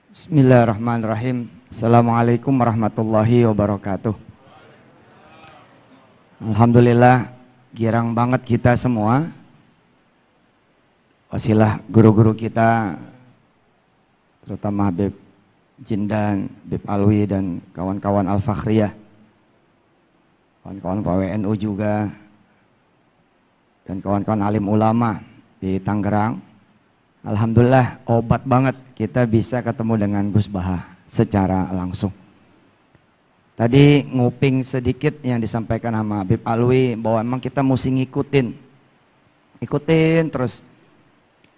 Bismillahirrahmanirrahim. Assalamualaikum warahmatullahi wabarakatuh. Alhamdulillah, girang banget kita semua. Wasilah guru-guru kita, terutama Habib Jindan, Habib Alwi dan kawan-kawan Al-Fakhriyah, kawan-kawan PWNU juga, dan kawan-kawan alim ulama di Tangerang. Alhamdulillah, obat banget kita bisa ketemu dengan Gus Baha secara langsung. Tadi nguping sedikit yang disampaikan sama Habib Alwi bahwa emang kita mesti ikutin terus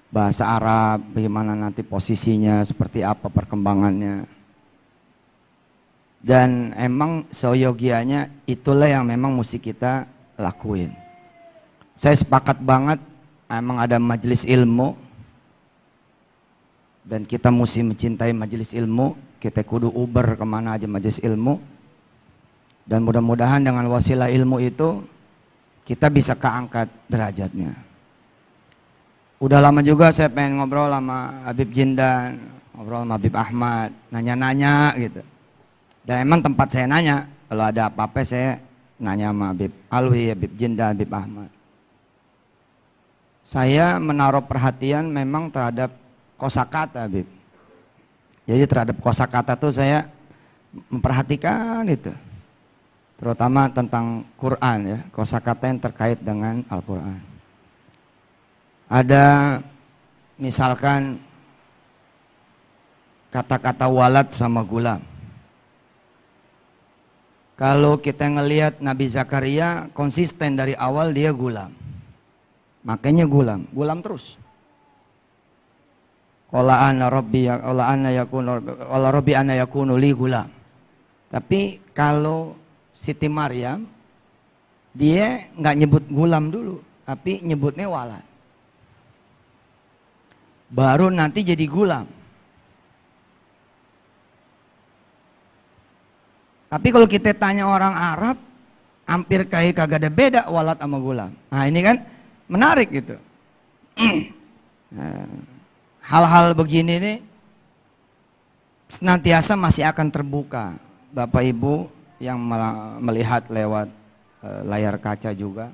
bahasa Arab, bagaimana nanti posisinya, seperti apa perkembangannya. Dan emang seyogianya itulah yang memang mesti kita lakuin. Saya sepakat banget, emang ada majelis ilmu dan kita mesti mencintai majelis ilmu. Kita kudu uber kemana aja majelis ilmu, dan mudah-mudahan dengan wasilah ilmu itu kita bisa keangkat derajatnya. Udah lama juga saya pengen ngobrol sama Habib Jindan, ngobrol sama Habib Ahmad, nanya-nanya gitu. Dan emang tempat saya nanya, kalau ada apa-apa saya nanya sama Habib Alwi, Habib Jindan, Habib Ahmad. Saya menaruh perhatian memang terhadap kosakata, Habib. Jadi terhadap kosakata tuh saya memperhatikan itu, terutama tentang Quran ya, kosakata yang terkait dengan Al-Quran. Ada misalkan kata-kata walad sama gulam. Kalau kita ngelihat Nabi Zakaria konsisten dari awal dia gulam, makanya gulam terus. Qala ana rabbi ana yakunu li gulam. Tapi kalau Siti Maryam dia nggak nyebut gulam dulu, tapi nyebutnya walad. Baru nanti jadi gulam. Tapi kalau kita tanya orang Arab, hampir kayak kagak ada beda walad sama gulam. Nah ini kan menarik gitu. Hal-hal begini nih senantiasa masih akan terbuka. Bapak Ibu yang melihat lewat layar kaca juga,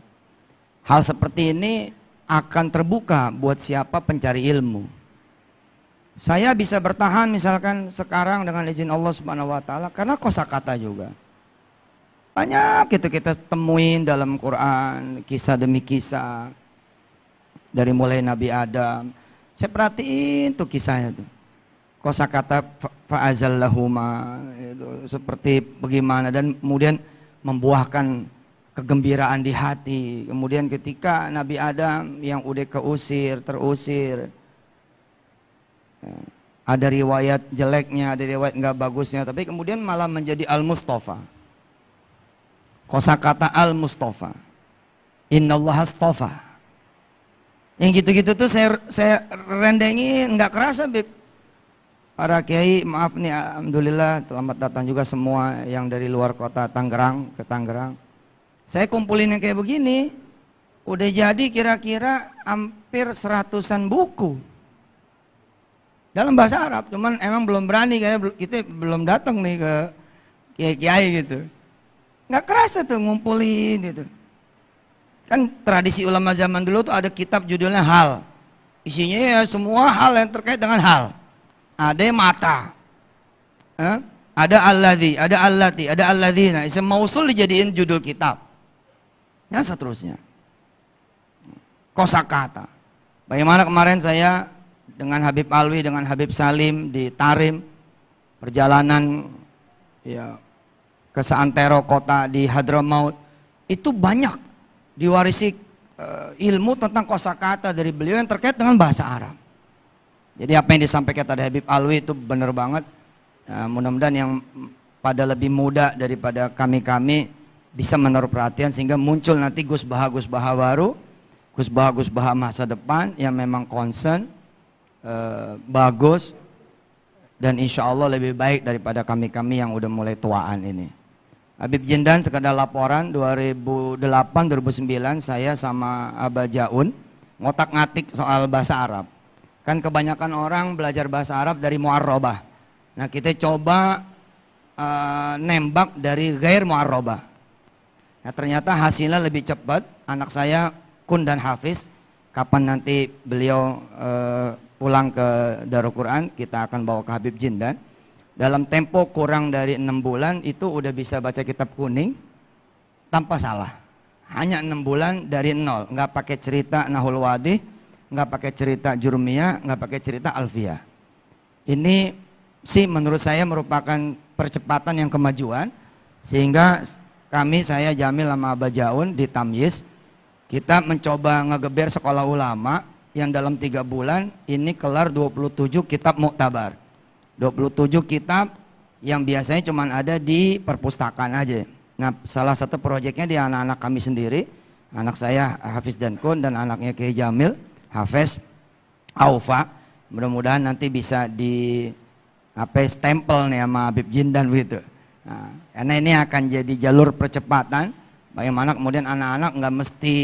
hal seperti ini akan terbuka buat siapa pencari ilmu. Saya bisa bertahan misalkan sekarang dengan izin Allah Subhanahu wa taala karena kosakata juga. Banyak itu kita temuin dalam Quran, kisah demi kisah. Dari mulai Nabi Adam, saya perhatiin tuh kisahnya tuh. Kosakata fa'azallahuma itu seperti bagaimana, dan kemudian membuahkan kegembiraan di hati. Kemudian ketika Nabi Adam yang udah terusir, ada riwayat jeleknya, ada riwayat nggak bagusnya, tapi kemudian malah menjadi Al-Mustafa. Kosakata Al-Mustafa. Innallaha astafa. Yang gitu-gitu tuh saya rendengin, nggak kerasa, Bib. Para kiai, maaf nih, alhamdulillah selamat datang juga semua yang dari luar kota Tangerang ke Tangerang. Saya kumpulin yang kayak begini, udah jadi kira-kira hampir 100-an buku dalam bahasa Arab. Cuman emang belum berani, kayaknya kita belum datang nih ke kiai-kiai gitu. Nggak kerasa tuh ngumpulin gitu. Kan tradisi ulama zaman dulu tuh ada kitab judulnya Hal. Isinya ya semua hal yang terkait dengan hal. Ada yang mata. Ada alladzi, ada allati, ada alladzina. Isim mausul dijadiin judul kitab. Dan seterusnya. Kosakata. Bagaimana kemarin saya dengan Habib Alwi, dengan Habib Salim di Tarim, perjalanan ya ke seantero kota di Hadramaut, itu banyak diwarisi ilmu tentang kosakata dari beliau yang terkait dengan bahasa Arab. Jadi apa yang disampaikan tadi Habib Alwi itu benar banget. Mudah-mudahan yang pada lebih muda daripada kami bisa menaruh perhatian sehingga muncul nanti Gus Baha baru, Gus Baha masa depan yang memang concern, bagus, dan insya Allah lebih baik daripada kami yang udah mulai tuaan ini. Habib Jindan, sekedar laporan 2008-2009 saya sama Abah Jaun ngotak-ngatik soal bahasa Arab. Kan kebanyakan orang belajar bahasa Arab dari mu'arrabah. Nah kita coba nembak dari ghair mu'arrabah. Nah ternyata hasilnya lebih cepat. Anak saya Kun dan Hafiz, kapan nanti beliau pulang ke Darul Quran, kita akan bawa ke Habib Jindan. Dalam tempo kurang dari 6 bulan itu udah bisa baca kitab kuning tanpa salah. Hanya 6 bulan dari nol, nggak pakai cerita Nahul Wadih, nggak pakai cerita Jurmiyah, nggak pakai cerita Alfiyah. Ini sih menurut saya merupakan percepatan yang kemajuan, sehingga kami, saya Jamil sama Abah Jaun di Tamyiz, kita mencoba ngegeber sekolah ulama yang dalam 3 bulan ini kelar 27 kitab muktabar. 27 kitab yang biasanya cuma ada di perpustakaan aja. Nah salah satu proyeknya di anak-anak kami sendiri, anak saya Hafiz dan Kun dan anaknya Kiai Jamil, Hafiz, Aufa. Mudah-mudahan nanti bisa di stempel nih sama Habib Jindan begitu. Nah, karena ini akan jadi jalur percepatan, bagaimana kemudian anak-anak nggak mesti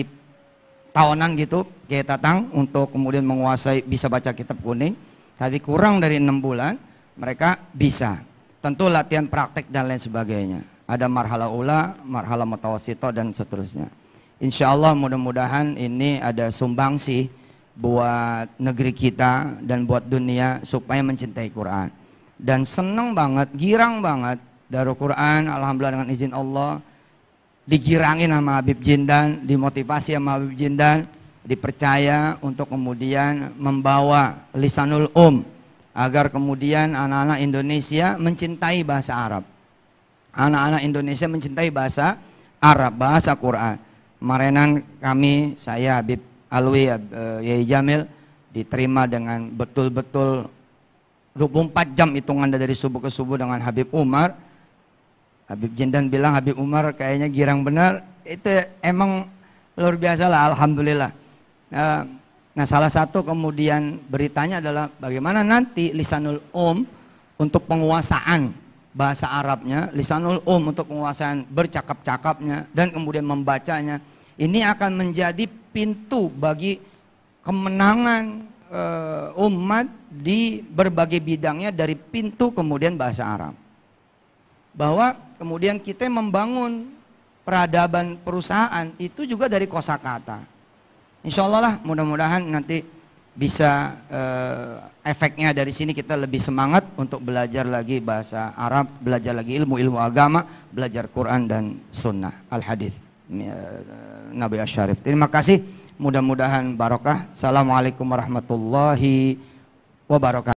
tahunan gitu kayak Tatang untuk kemudian menguasai bisa baca kitab kuning, tapi kurang dari 6 bulan mereka bisa. Tentu latihan praktek dan lain sebagainya. Ada marhala ula, marhala mutawasito dan seterusnya. Insya Allah mudah-mudahan ini ada sumbangsi buat negeri kita dan buat dunia supaya mencintai Quran. Dan senang banget, girang banget Darul Quran, alhamdulillah dengan izin Allah digirangin sama Habib Jindan, dimotivasi sama Habib Jindan, dipercaya untuk kemudian membawa lisanul agar kemudian anak-anak Indonesia mencintai bahasa Arab. Anak-anak Indonesia mencintai bahasa Arab, bahasa Quran. Kemarinan kami, saya Habib Alwi, Yai Jamil, diterima dengan betul-betul 24 jam hitungan dari subuh ke subuh dengan Habib Umar. Habib Jindan bilang, Habib Umar kayaknya girang benar. Itu emang luar biasa lah, alhamdulillah. Nah salah satu kemudian beritanya adalah bagaimana nanti lisanul untuk penguasaan bahasa Arabnya, lisanul untuk penguasaan bercakap-cakapnya dan kemudian membacanya. Ini akan menjadi pintu bagi kemenangan umat di berbagai bidangnya dari pintu kemudian bahasa Arab. Bahwa kemudian kita membangun peradaban perusahaan itu juga dari kosakata. Insya Allah lah, mudah-mudahan nanti bisa efeknya dari sini kita lebih semangat untuk belajar lagi bahasa Arab, belajar lagi ilmu-ilmu agama, belajar Quran dan Sunnah, Al-Hadis, Nabi Asyarif. Terima kasih, mudah-mudahan barokah. Assalamualaikum warahmatullahi wabarakatuh.